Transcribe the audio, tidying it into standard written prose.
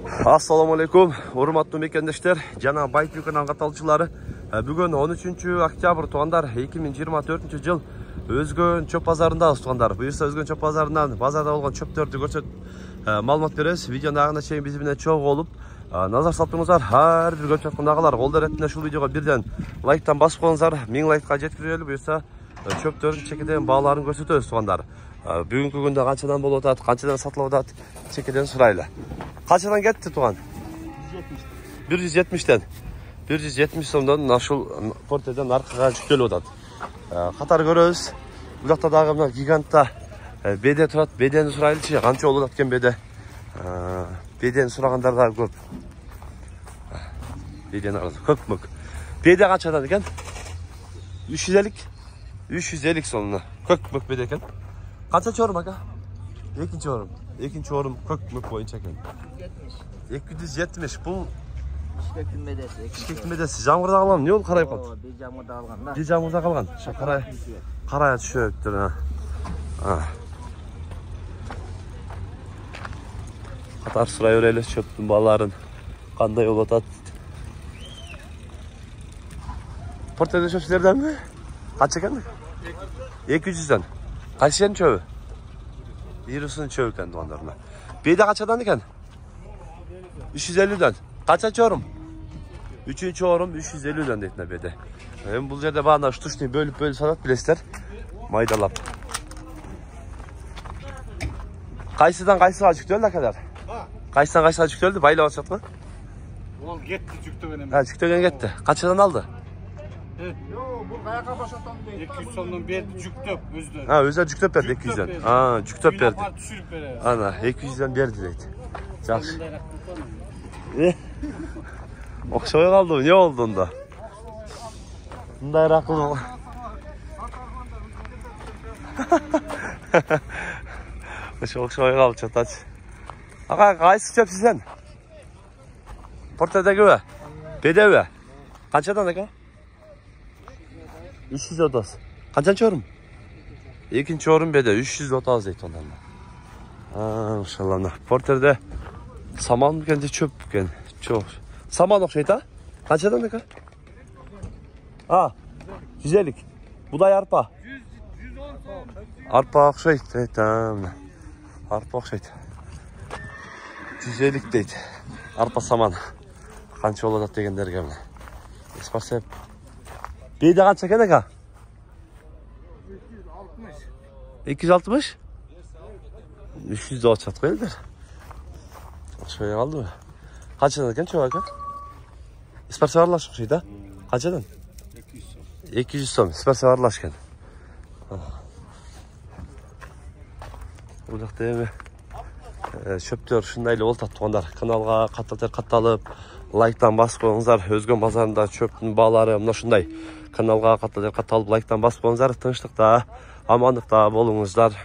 Assalamu alaikum, урматтуу мекендештер, жана Байтүк канал каталчылары. Бүгүн 13 октябрь туугандар, 2024 жыл Өзгөн чөп базарындабыз туугандар. Буюрса Өзгөн чөп базарынан базарда болгон чөптөрдү көрсөтүп маалымат беребиз. Видеонун агына чейин биз менен чогуу болуп назар салып туруңуздар. Ар бир көрүп жаткан агалар колдор эретинде ушул видеого бирден лайктан басып коюңуздар. 1000 лайкка жеткирели. Буюрса чөптөрдүн чекеден бааларын көрсөтөбүз туугандар. Бүгүнкү күндө канчадан болуп атат, канчадан сатылып атат, чекеден сурайлы. Kaçadan gitti Tuğan? 170'ten. 170 сомдон ушул портеден аркага жүктөлүп атат. Катар көрөбүз. Бул дагы мына гигантта беде турат. Бедени сурайлычы, канча болуп аткан беде. Бедени сурагандар да көп. Бедени көп. Беде канчадан экен? 350. 350 сомдон. Көп беде экен. Канча чорум ака? Ekinci orum kökmük boyunca eкен. 270. Бұл Бишкектин бедеси. Жамгырда калган. Не болуп карайып калды? Жамгырда калган да. Жамгырда калган. Карая түшөптүр. Катар сурай берели чөптүн бааларын. Кандай болуп атат? Портеде чөпсүлөрдөнбү? Канча экен? 200'den. Кайсы жердин чөбү? Virüsün çöğüken doğanlarına. Bir de kaçadan iken? 350'den. Kaça çorum? 3. çorum 350'den deyitine bir de. Hem bu yerde bana şu tuşunu bölüp sanat bilesler. Maydalap. Kaysıdan kaysığa çıktı ne kadar? Kaysıdan kaysığa çıktı öldü. Bayla basat mı? Ol gitti çıktı benim. Ha çıktı gitti. Kaçadan aldı? Yo bu kayaka başatan değil. 200 sondan bir cüktüp özde. Ha özde cüktüp verdi 200'den. Ha cüktüp verdi. Ana 200'den verdi deydi. Yaxşı. Okşoy kaldı. Ne oldu onda? Bunday raklı. Okşoy kaldı çataç. Aka kayısı çöp sizden? Portedeki ve? Bedeve? Kaçadan aka? 330. Kaçan çorum? İkinci çorum bede 330 deyt onlarla. Maşallah. Porterde saman kendi çöp kendi. Çok. Saman okşayt ha? Kaçadan ne kadar? Ha. 150. Bu da arpa. 110. Arpa okşayt. Tamam. Arpa okşayt. 150 deyt. Arpa saman. Kança oladat degenler geldi. Esparsa bir de kaç eken eka? 260. 390 koyulur. Şöyle kaldı mı? Kaçadan eken çoğu eka? İsparsa varlaşık şeyde. Kaçadan? 200 som. İsparsa varlaşken. Buradaki evi çöptör şundayla ol tatlıqanlar. Kanalga kattalып, лайктан басып коюңуздар. Өзгөн базарында чөптүн баалары мына ушундай. Каналга катталып лайктан басып коюңуздар. Тынчтыкта, амандыкта болуңуздар.